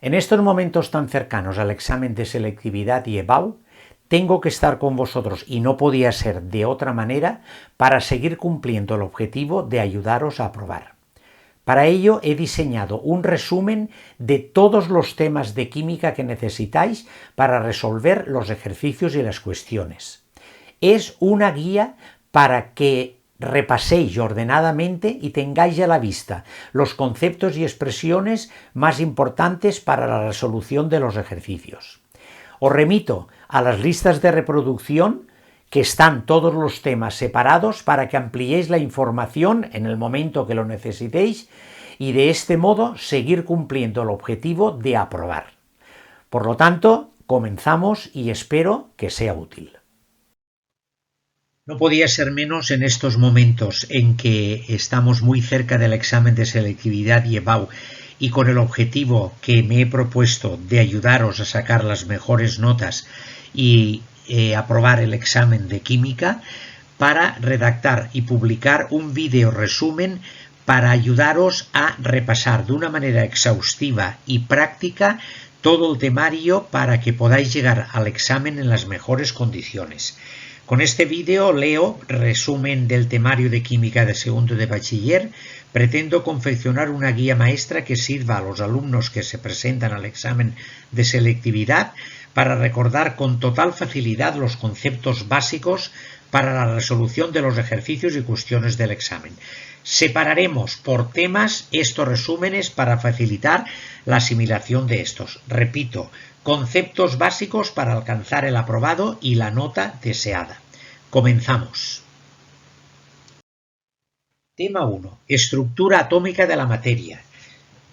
En estos momentos tan cercanos al examen de selectividad y EBAU, tengo que estar con vosotros y no podía ser de otra manera para seguir cumpliendo el objetivo de ayudaros a aprobar. Para ello he diseñado un resumen de todos los temas de química que necesitáis para resolver los ejercicios y las cuestiones. Es una guía para que repaséis ordenadamente y tengáis a la vista los conceptos y expresiones más importantes para la resolución de los ejercicios. Os remito a las listas de reproducción que están todos los temas separados para que ampliéis la información en el momento que lo necesitéis y de este modo seguir cumpliendo el objetivo de aprobar. Por lo tanto, comenzamos y espero que sea útil. No podía ser menos en estos momentos en que estamos muy cerca del examen de selectividad y EBAU y con el objetivo que me he propuesto de ayudaros a sacar las mejores notas y aprobar el examen de química, para redactar y publicar un vídeo resumen para ayudaros a repasar de una manera exhaustiva y práctica todo el temario para que podáis llegar al examen en las mejores condiciones. Con este vídeo leo resumen del temario de química de segundo de bachiller. Pretendo confeccionar una guía maestra que sirva a los alumnos que se presentan al examen de selectividad para recordar con total facilidad los conceptos básicos para la resolución de los ejercicios y cuestiones del examen. Separaremos por temas estos resúmenes para facilitar la asimilación de estos. Repito, conceptos básicos para alcanzar el aprobado y la nota deseada. Comenzamos. Tema 1. Estructura atómica de la materia.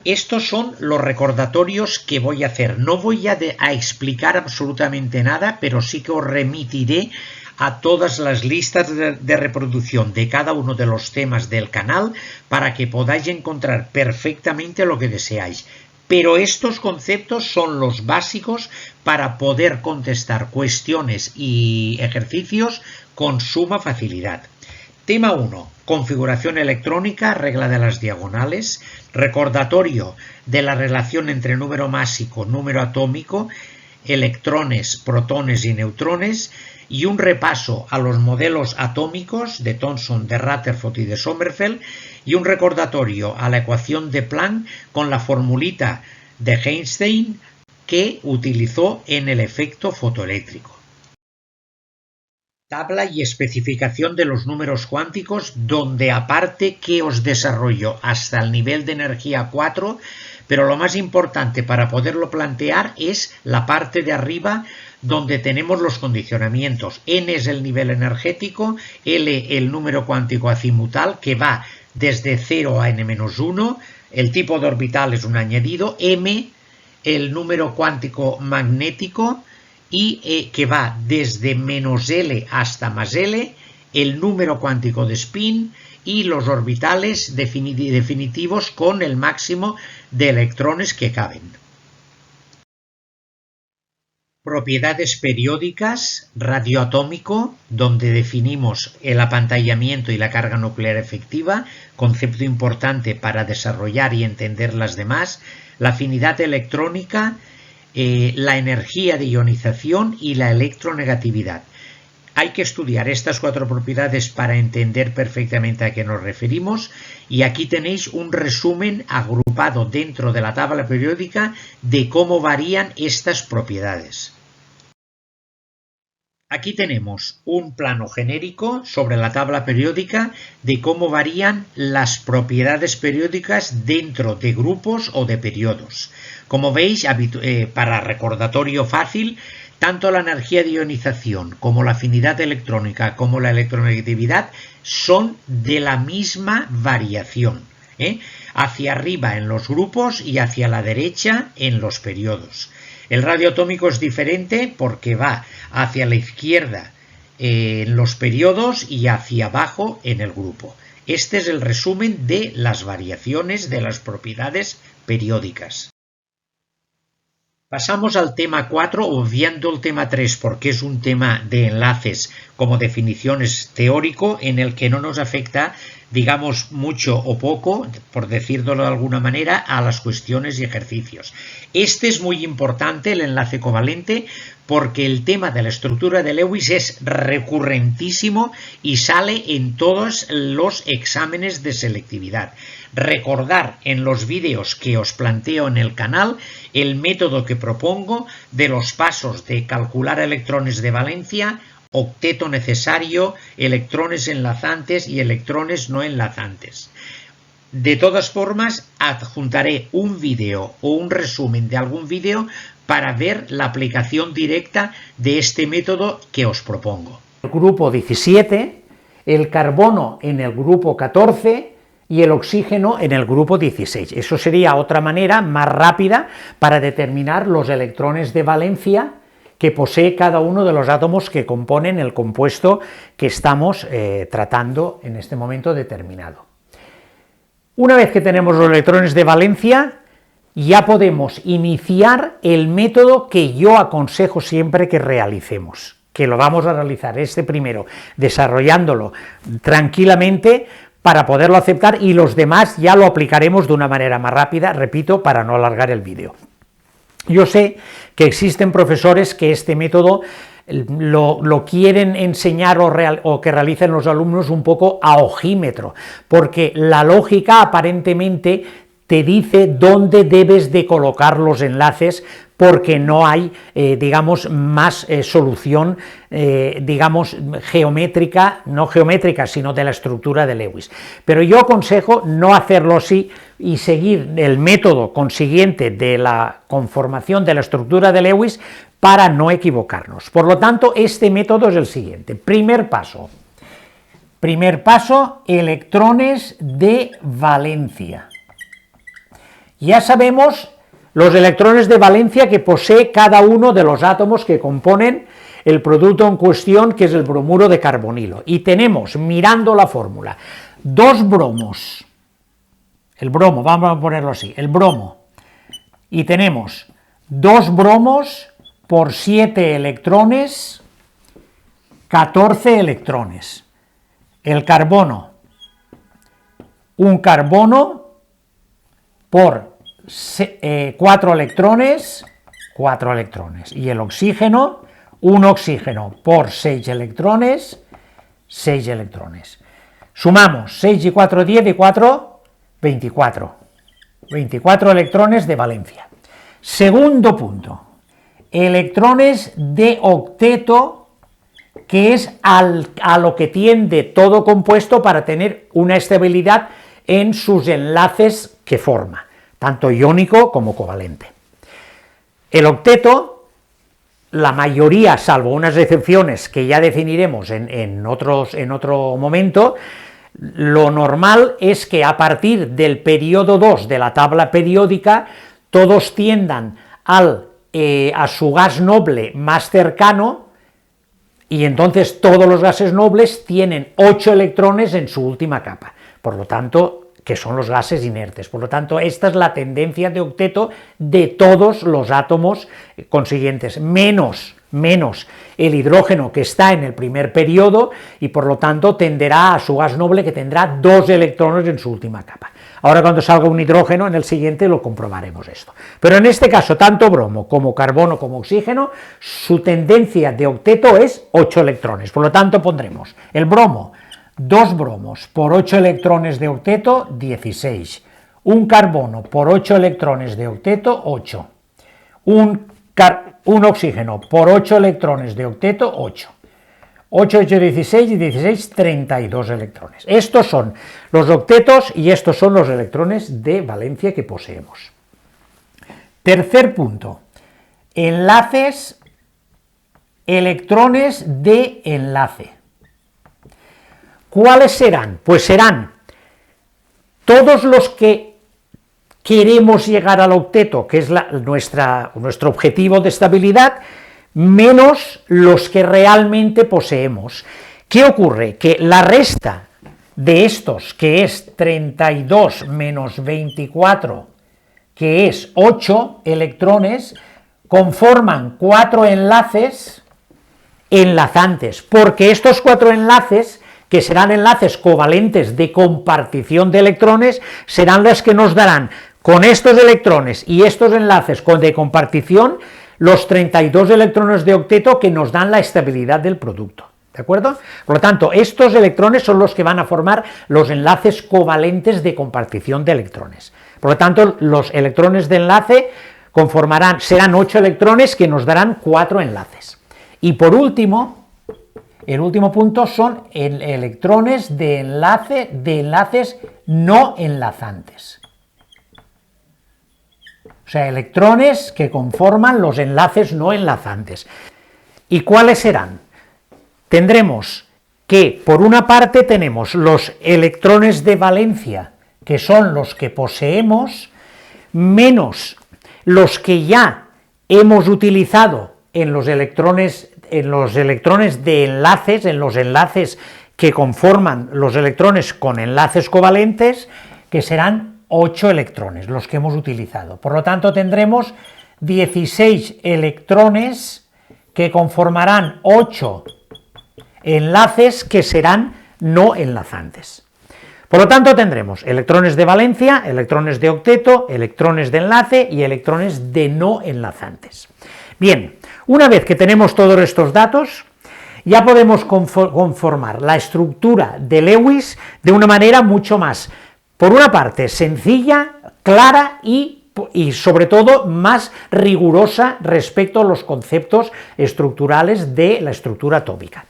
Estos son los recordatorios que voy a hacer. No voy a explicar absolutamente nada, pero sí que os remitiré a todas las listas de reproducción de cada uno de los temas del canal para que podáis encontrar perfectamente lo que deseáis. Pero estos conceptos son los básicos para poder contestar cuestiones y ejercicios con suma facilidad. Tema 1. Configuración electrónica, regla de las diagonales, recordatorio de la relación entre número másico, número atómico, electrones, protones y neutrones, y un repaso a los modelos atómicos de Thomson, de Rutherford y de Sommerfeld, y un recordatorio a la ecuación de Planck con la formulita de Einstein que utilizó en el efecto fotoeléctrico. Tabla y especificación de los números cuánticos, donde aparte que os desarrollo hasta el nivel de energía 4, pero lo más importante para poderlo plantear es la parte de arriba donde tenemos los condicionamientos. N es el nivel energético, L el número cuántico azimutal que va desde 0 a n-1, el tipo de orbital es un añadido, M el número cuántico magnético y que va desde -L hasta +L, el número cuántico de spin y los orbitales definitivos con el máximo de electrones que caben. Propiedades periódicas, radioatómico, donde definimos el apantallamiento y la carga nuclear efectiva, concepto importante para desarrollar y entender las demás, la afinidad electrónica, la energía de ionización y la electronegatividad. Hay que estudiar estas 4 propiedades para entender perfectamente a qué nos referimos y aquí tenéis un resumen agrupado dentro de la tabla periódica de cómo varían estas propiedades. Aquí tenemos un plano genérico sobre la tabla periódica de cómo varían las propiedades periódicas dentro de grupos o de periodos. Como veis, para recordatorio fácil, tanto la energía de ionización como la afinidad electrónica como la electronegatividad son de la misma variación, hacia arriba en los grupos y hacia la derecha en los periodos. El radioatómico es diferente porque va hacia la izquierda en los periodos y hacia abajo en el grupo. Este es el resumen de las variaciones de las propiedades periódicas. Pasamos al tema 4, obviando el tema 3 porque es un tema de enlaces como definiciones teórico en el que no nos afecta digamos, mucho o poco, por decirlo de alguna manera, a las cuestiones y ejercicios. Este es muy importante, el enlace covalente, porque el tema de la estructura de Lewis es recurrentísimo y sale en todos los exámenes de selectividad. Recordar en los vídeos que os planteo en el canal el método que propongo de los pasos de calcular electrones de valencia, octeto necesario, electrones enlazantes y electrones no enlazantes. De todas formas, adjuntaré un vídeo o un resumen de algún vídeo para ver la aplicación directa de este método que os propongo. El grupo 17, el carbono en el grupo 14 y el oxígeno en el grupo 16. Eso sería otra manera más rápida para determinar los electrones de valencia que posee cada uno de los átomos que componen el compuesto que estamos tratando en este momento determinado. Una vez que tenemos los electrones de valencia, ya podemos iniciar el método que yo aconsejo siempre que realicemos, que lo vamos a realizar primero, desarrollándolo tranquilamente para poderlo aceptar, y los demás ya lo aplicaremos de una manera más rápida, repito, para no alargar el vídeo. Yo sé que existen profesores que este método lo quieren enseñar o que realicen los alumnos un poco a ojímetro, porque la lógica aparentemente te dice dónde debes de colocar los enlaces, porque no hay, digamos, más solución, digamos, geométrica, no geométrica, sino de la estructura de Lewis. Pero yo aconsejo no hacerlo así y seguir el método consiguiente de la conformación de la estructura de Lewis para no equivocarnos. Por lo tanto, este método es el siguiente. Primer paso, electrones de valencia. Ya sabemos los electrones de valencia que posee cada uno de los átomos que componen el producto en cuestión, que es el bromuro de carbonilo. Y tenemos, mirando la fórmula, dos bromos, el bromo, vamos a ponerlo así, el bromo, y tenemos dos bromos por 7 electrones, 14 electrones. El carbono, un carbono por 4 electrones, 4 electrones, y el oxígeno, un oxígeno por 6 electrones, 6 electrones. Sumamos 6 y 4, 10 y 4, 24. 24 electrones de valencia. Segundo punto, electrones de octeto, que es a lo que tiende todo compuesto para tener una estabilidad en sus enlaces que forma, tanto iónico como covalente. El octeto, la mayoría, salvo unas excepciones que ya definiremos en otro momento, lo normal es que a partir del periodo 2 de la tabla periódica todos tiendan a su gas noble más cercano, y entonces todos los gases nobles tienen 8 electrones en su última capa, por lo tanto, que son los gases inertes. Por lo tanto, esta es la tendencia de octeto de todos los átomos consiguientes, menos el hidrógeno, que está en el primer periodo, y por lo tanto tenderá a su gas noble, que tendrá 2 electrones en su última capa. Ahora, cuando salga un hidrógeno en el siguiente, lo comprobaremos esto. Pero en este caso, tanto bromo como carbono como oxígeno, su tendencia de octeto es 8 electrones. Por lo tanto, pondremos el bromo, 2 bromos por 8 electrones de octeto, 16. Un carbono por 8 electrones de octeto, 8. Un oxígeno por 8 electrones de octeto, 8. 8, 8, 16 y 16, 32 electrones. Estos son los octetos y estos son los electrones de valencia que poseemos. Tercer punto, enlaces, electrones de enlace. ¿Cuáles serán? Pues serán todos los que queremos llegar al octeto, que es nuestro objetivo de estabilidad, menos los que realmente poseemos. ¿Qué ocurre? Que la resta de estos, que es 32 menos 24, que es 8 electrones, conforman 4 enlaces enlazantes, porque estos 4 enlaces que serán enlaces covalentes de compartición de electrones, serán las que nos darán, con estos electrones y estos enlaces de compartición, los 32 electrones de octeto que nos dan la estabilidad del producto. ¿De acuerdo? Por lo tanto, estos electrones son los que van a formar los enlaces covalentes de compartición de electrones. Por lo tanto, los electrones de enlace serán 8 electrones que nos darán 4 enlaces. Y por último, el último punto son electrones de enlaces no enlazantes. O sea, electrones que conforman los enlaces no enlazantes. ¿Y cuáles serán? Tendremos que, por una parte, tenemos los electrones de valencia, que son los que poseemos, menos los que ya hemos utilizado en los electrones de enlaces, en los enlaces que conforman los electrones con enlaces covalentes, que serán 8 electrones, los que hemos utilizado. Por lo tanto, tendremos 16 electrones que conformarán 8 enlaces que serán no enlazantes. Por lo tanto, tendremos electrones de valencia, electrones de octeto, electrones de enlace y electrones de no enlazantes. Bien, una vez que tenemos todos estos datos, ya podemos conformar la estructura de Lewis de una manera mucho más, por una parte, sencilla, clara y sobre todo más rigurosa respecto a los conceptos estructurales de la estructura atómica.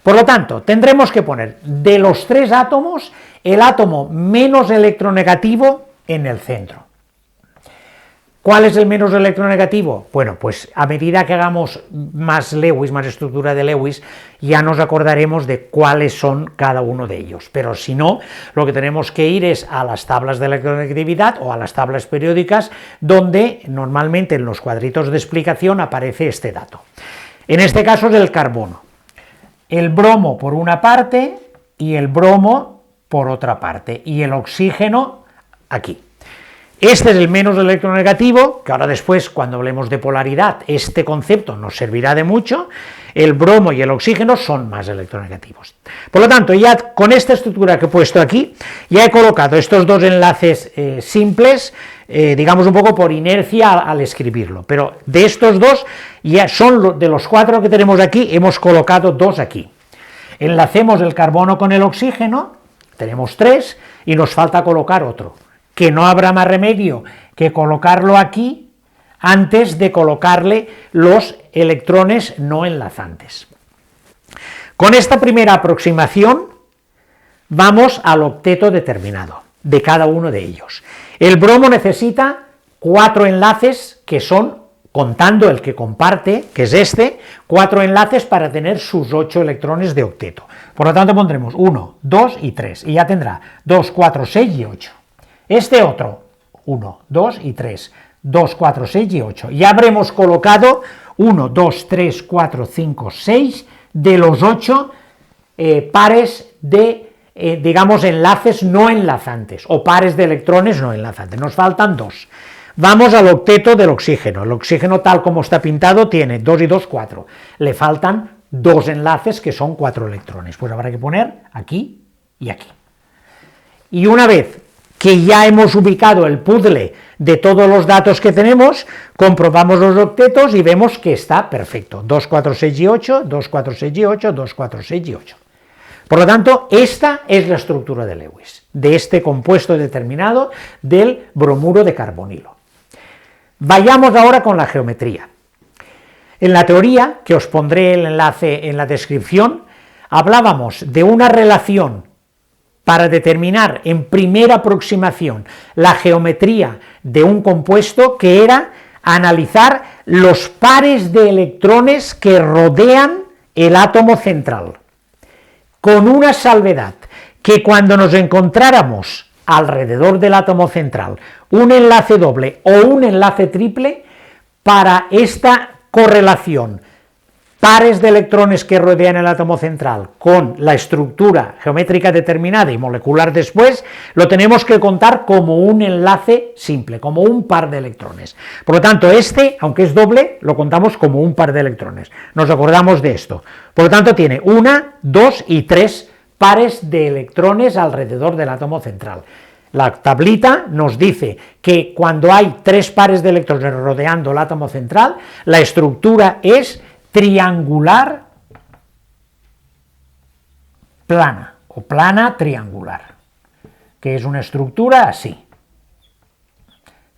Por lo tanto, tendremos que poner de los 3 átomos el átomo menos electronegativo en el centro. ¿Cuál es el menos electronegativo? Bueno, pues a medida que hagamos más Lewis, más estructura de Lewis, ya nos acordaremos de cuáles son cada uno de ellos, pero si no, lo que tenemos que ir es a las tablas de electronegatividad o a las tablas periódicas, donde normalmente en los cuadritos de explicación aparece este dato. En este caso es el carbono, el bromo por una parte y el bromo por otra parte, y el oxígeno aquí. Este es el menos electronegativo, que ahora después, cuando hablemos de polaridad, este concepto nos servirá de mucho. El bromo y el oxígeno son más electronegativos. Por lo tanto, ya con esta estructura que he puesto aquí, ya he colocado estos dos enlaces simples, digamos un poco por inercia al escribirlo, pero de estos dos, ya son de los 4 que tenemos aquí, hemos colocado 2 aquí. Enlacemos el carbono con el oxígeno, tenemos 3, y nos falta colocar otro, que no habrá más remedio que colocarlo aquí antes de colocarle los electrones no enlazantes. Con esta primera aproximación vamos al octeto determinado de cada uno de ellos. El bromo necesita 4 enlaces que son, contando el que comparte, que es este, 4 enlaces para tener sus 8 electrones de octeto. Por lo tanto pondremos 1, 2 y 3, y ya tendrá 2, 4, 6 y 8. Este otro, 1, 2 y 3, 2, 4, 6 y 8. Ya habremos colocado 1, 2, 3, 4, 5, 6 de los 8 pares de, digamos, enlaces no enlazantes, o pares de electrones no enlazantes. Nos faltan 2. Vamos al octeto del oxígeno. El oxígeno, tal como está pintado, tiene 2 y 2, 4. Le faltan 2 enlaces que son 4 electrones. Pues habrá que poner aquí y aquí. Y una vez que ya hemos ubicado el puzzle de todos los datos que tenemos, comprobamos los octetos y vemos que está perfecto. 2, 4, 6 y 8, 2, 4, 6 y 8, 2, 4, 6 y 8. Por lo tanto, esta es la estructura de Lewis, de este compuesto determinado del bromuro de carbonilo. Vayamos ahora con la geometría. En la teoría, que os pondré el enlace en la descripción, hablábamos de una relación para determinar en primera aproximación la geometría de un compuesto, que era analizar los pares de electrones que rodean el átomo central, con una salvedad, que cuando nos encontráramos alrededor del átomo central un enlace doble o un enlace triple, para esta correlación pares de electrones que rodean el átomo central con la estructura geométrica determinada y molecular después, lo tenemos que contar como un enlace simple, como un par de electrones. Por lo tanto, este, aunque es doble, lo contamos como un par de electrones. Nos acordamos de esto. Por lo tanto, tiene 1, 2 y 3 pares de electrones alrededor del átomo central. La tablita nos dice que cuando hay 3 pares de electrones rodeando el átomo central, la estructura es triangular plana o plana triangular, que es una estructura así,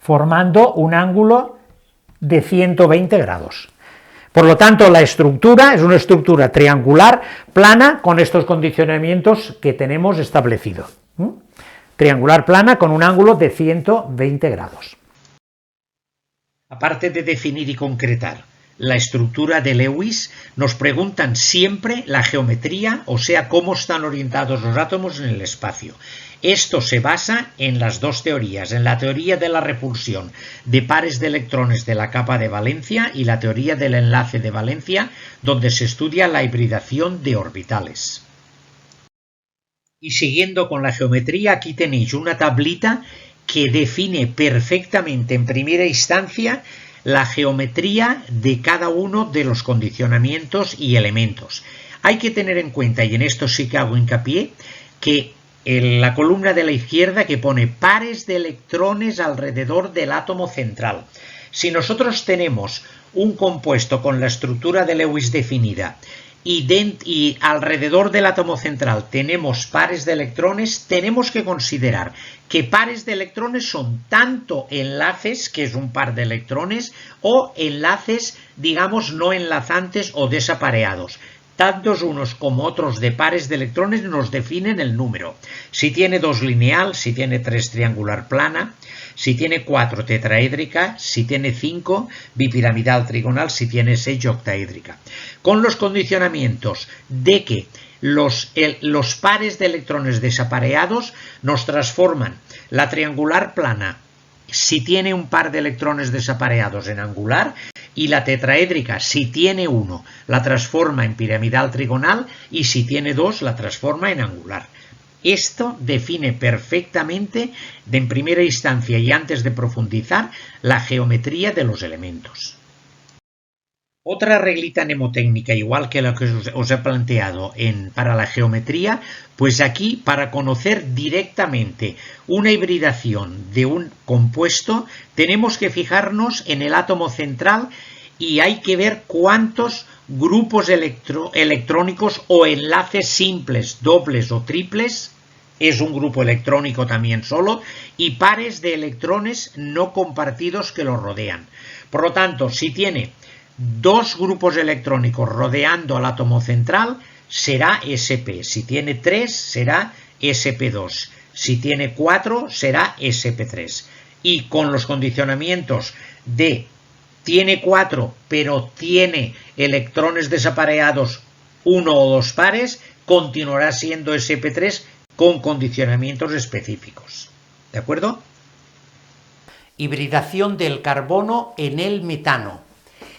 formando un ángulo de 120 grados. Por lo tanto, la estructura es una estructura triangular plana con estos condicionamientos que tenemos establecidos. Triangular plana con un ángulo de 120 grados. Aparte de definir y concretar la estructura de Lewis, nos preguntan siempre la geometría, o sea, cómo están orientados los átomos en el espacio. Esto se basa en las dos teorías, en la teoría de la repulsión de pares de electrones de la capa de valencia y la teoría del enlace de valencia, donde se estudia la hibridación de orbitales. Y siguiendo con la geometría, aquí tenéis una tablita que define perfectamente en primera instancia la geometría de cada uno de los condicionamientos y elementos. Hay que tener en cuenta, y en esto sí que hago hincapié, que en la columna de la izquierda que pone pares de electrones alrededor del átomo central. Si nosotros tenemos un compuesto con la estructura de Lewis definida y alrededor del átomo central tenemos pares de electrones, tenemos que considerar que pares de electrones son tanto enlaces, que es un par de electrones, o enlaces, digamos, no enlazantes o desapareados. Tantos unos como otros de pares de electrones nos definen el número. Si tiene 2 lineal, si tiene 3 triangular plana, si tiene 4 tetraédrica, si tiene 5 bipiramidal trigonal, si tiene 6 octaédrica. Con los condicionamientos de que los pares de electrones desapareados nos transforman la triangular plana si tiene un par de electrones desapareados en angular, y la tetraédrica, si tiene 1, la transforma en piramidal trigonal, y si tiene 2, la transforma en angular. Esto define perfectamente, en primera instancia y antes de profundizar, la geometría de los elementos. Otra reglita mnemotécnica, igual que la que os he planteado para la geometría, pues aquí, para conocer directamente una hibridación de un compuesto, tenemos que fijarnos en el átomo central y hay que ver cuántos grupos electrónicos o enlaces simples, dobles o triples, es un grupo electrónico también solo, y pares de electrones no compartidos que lo rodean. Por lo tanto, si tiene 2 grupos electrónicos rodeando al átomo central, será sp. Si tiene 3, será sp2. Si tiene 4, será sp3. Y con los condicionamientos de tiene 4, pero tiene electrones desapareados 1 o 2 pares, continuará siendo sp3 con condicionamientos específicos. ¿De acuerdo? Hibridación del carbono en el metano.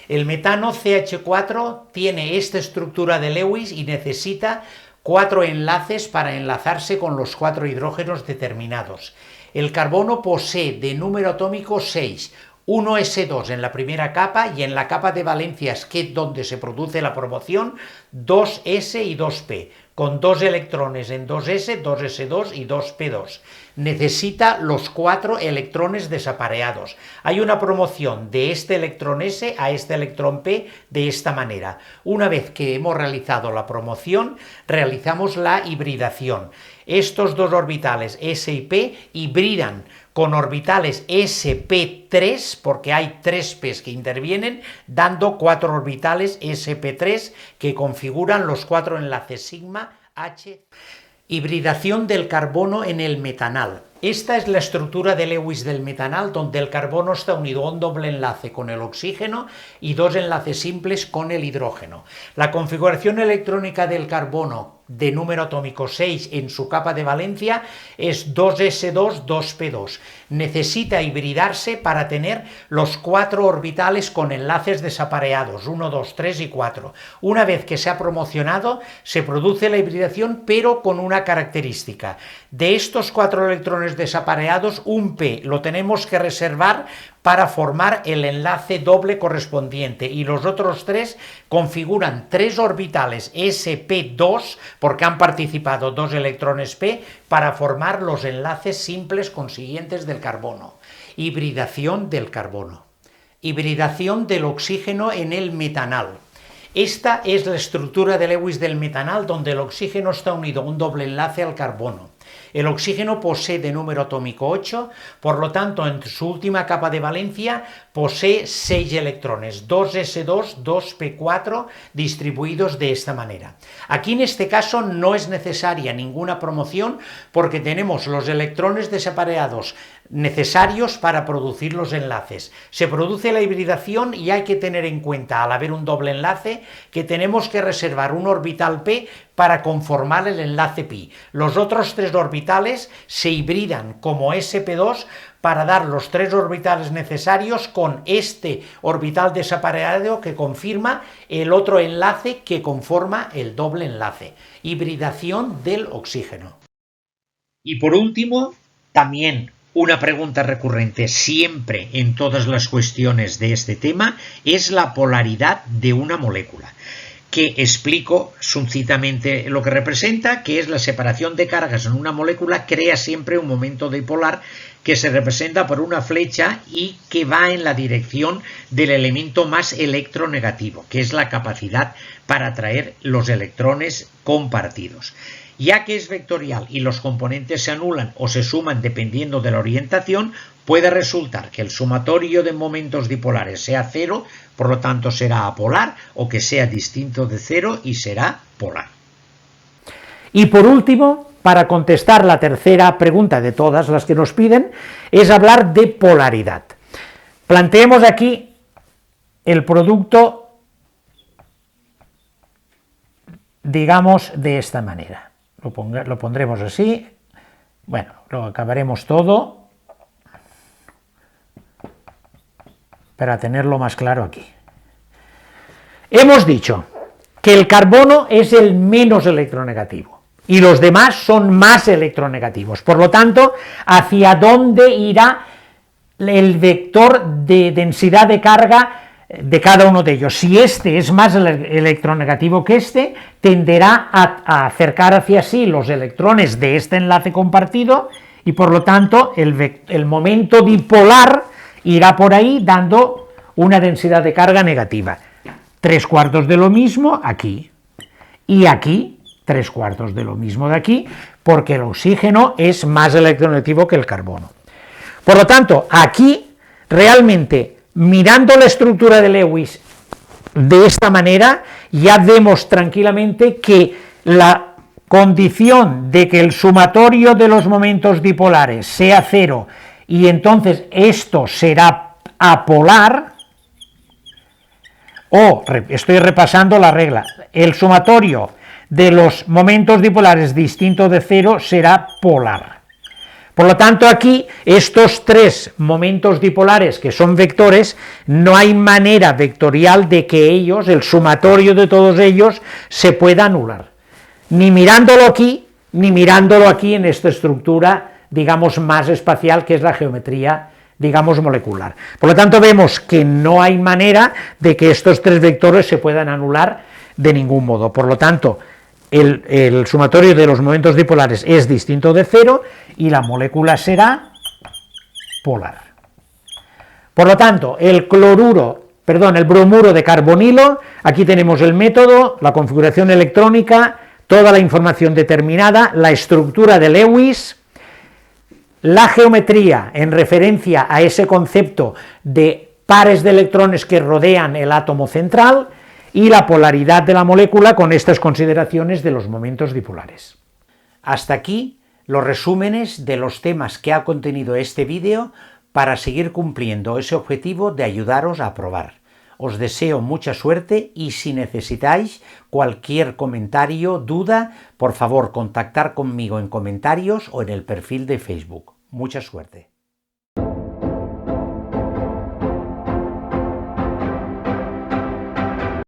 El metano CH4 tiene esta estructura de Lewis y necesita 4 enlaces para enlazarse con los 4 hidrógenos determinados. El carbono posee de número atómico 6, 1s2 en la primera capa y en la capa de valencias, que es donde se produce la promoción, 2s y 2p, con 2 electrones en 2s, 2s2 y 2p2. Necesita los 4 electrones desapareados. Hay una promoción de este electrón S a este electrón P de esta manera. Una vez que hemos realizado la promoción, realizamos la hibridación. Estos dos orbitales S y P hibridan con orbitales sp3, porque hay 3 p's que intervienen, dando 4 orbitales sp3 que configuran los 4 enlaces sigma H. Hibridación del carbono en el metanal. Esta es la estructura de Lewis del metanal, donde el carbono está unido a un doble enlace con el oxígeno y 2 enlaces simples con el hidrógeno. La configuración electrónica del carbono de número atómico 6 en su capa de valencia es 2s2, 2p2. necesita hibridarse para tener los 4 orbitales con enlaces desapareados, 1, 2, 3 y 4. Una vez que se ha promocionado, se produce la hibridación, pero con una característica. De estos 4 electrones desapareados, un p lo tenemos que reservar para formar el enlace doble correspondiente, y los otros 3 configuran 3 orbitales sp2 porque han participado 2 electrones p para formar los enlaces simples consiguientes del carbono. Hibridación del carbono. Hibridación del oxígeno en el metanal. Esta es la estructura de Lewis del metanal, donde el oxígeno está unido a un doble enlace al carbono. El oxígeno posee de número atómico 8, por lo tanto, en su última capa de valencia posee 6 electrones, 2s2, 2p4, distribuidos de esta manera. Aquí en este caso no es necesaria ninguna promoción porque tenemos los electrones desapareados necesarios para producir los enlaces. Se produce la hibridación y hay que tener en cuenta, al haber un doble enlace, que tenemos que reservar un orbital p para conformar el enlace pi. Los otros 3 orbitales se hibridan como sp2 para dar los 3 orbitales necesarios con este orbital desapareado que confirma el otro enlace que conforma el doble enlace. Hibridación del oxígeno. Y por último, también una pregunta recurrente siempre en todas las cuestiones de este tema es la polaridad de una molécula, que explico sucintamente lo que representa, que es la separación de cargas en una molécula, crea siempre un momento dipolar que se representa por una flecha y que va en la dirección del elemento más electronegativo, que es la capacidad para atraer los electrones compartidos. Ya que es vectorial y los componentes se anulan o se suman dependiendo de la orientación, puede resultar que el sumatorio de momentos dipolares sea 0, por lo tanto será apolar, o que sea distinto de 0 y será polar. Y por último, para contestar la tercera pregunta de todas las que nos piden, es hablar de polaridad. Planteemos aquí el producto, digamos, de esta manera. Lo pondremos así, bueno, lo acabaremos todo para tenerlo más claro aquí. Hemos dicho que el carbono es el menos electronegativo y los demás son más electronegativos, por lo tanto, ¿hacia dónde irá el vector de densidad de carga de cada uno de ellos? Si este es más electronegativo que este, tenderá a acercar hacia sí los electrones de este enlace compartido y por lo tanto el momento dipolar irá por ahí dando una densidad de carga negativa. 3/4 de lo mismo aquí y aquí 3/4 de lo mismo de aquí, porque el oxígeno es más electronegativo que el carbono. Por lo tanto, aquí realmente, mirando la estructura de Lewis de esta manera, ya vemos tranquilamente que la condición de que el sumatorio de los momentos dipolares sea 0 y entonces esto será apolar, o estoy repasando la regla, el sumatorio de los momentos dipolares distinto de 0 será polar. Por lo tanto, aquí estos 3 momentos dipolares que son vectores, no hay manera vectorial de que ellos, el sumatorio de todos ellos, se pueda anular. Ni mirándolo aquí, ni mirándolo aquí en esta estructura, digamos, más espacial, que es la geometría, digamos, molecular. Por lo tanto, vemos que no hay manera de que estos 3 vectores se puedan anular de ningún modo. Por lo tanto, el sumatorio de los momentos dipolares es distinto de 0 y la molécula será polar. Por lo tanto, el bromuro de carbonilo, aquí tenemos el método, la configuración electrónica, toda la información determinada, la estructura de Lewis, la geometría en referencia a ese concepto de pares de electrones que rodean el átomo central, y la polaridad de la molécula con estas consideraciones de los momentos dipolares. Hasta aquí los resúmenes de los temas que ha contenido este vídeo para seguir cumpliendo ese objetivo de ayudaros a aprobar. Os deseo mucha suerte y si necesitáis cualquier comentario, duda, por favor contactar conmigo en comentarios o en el perfil de Facebook. Mucha suerte.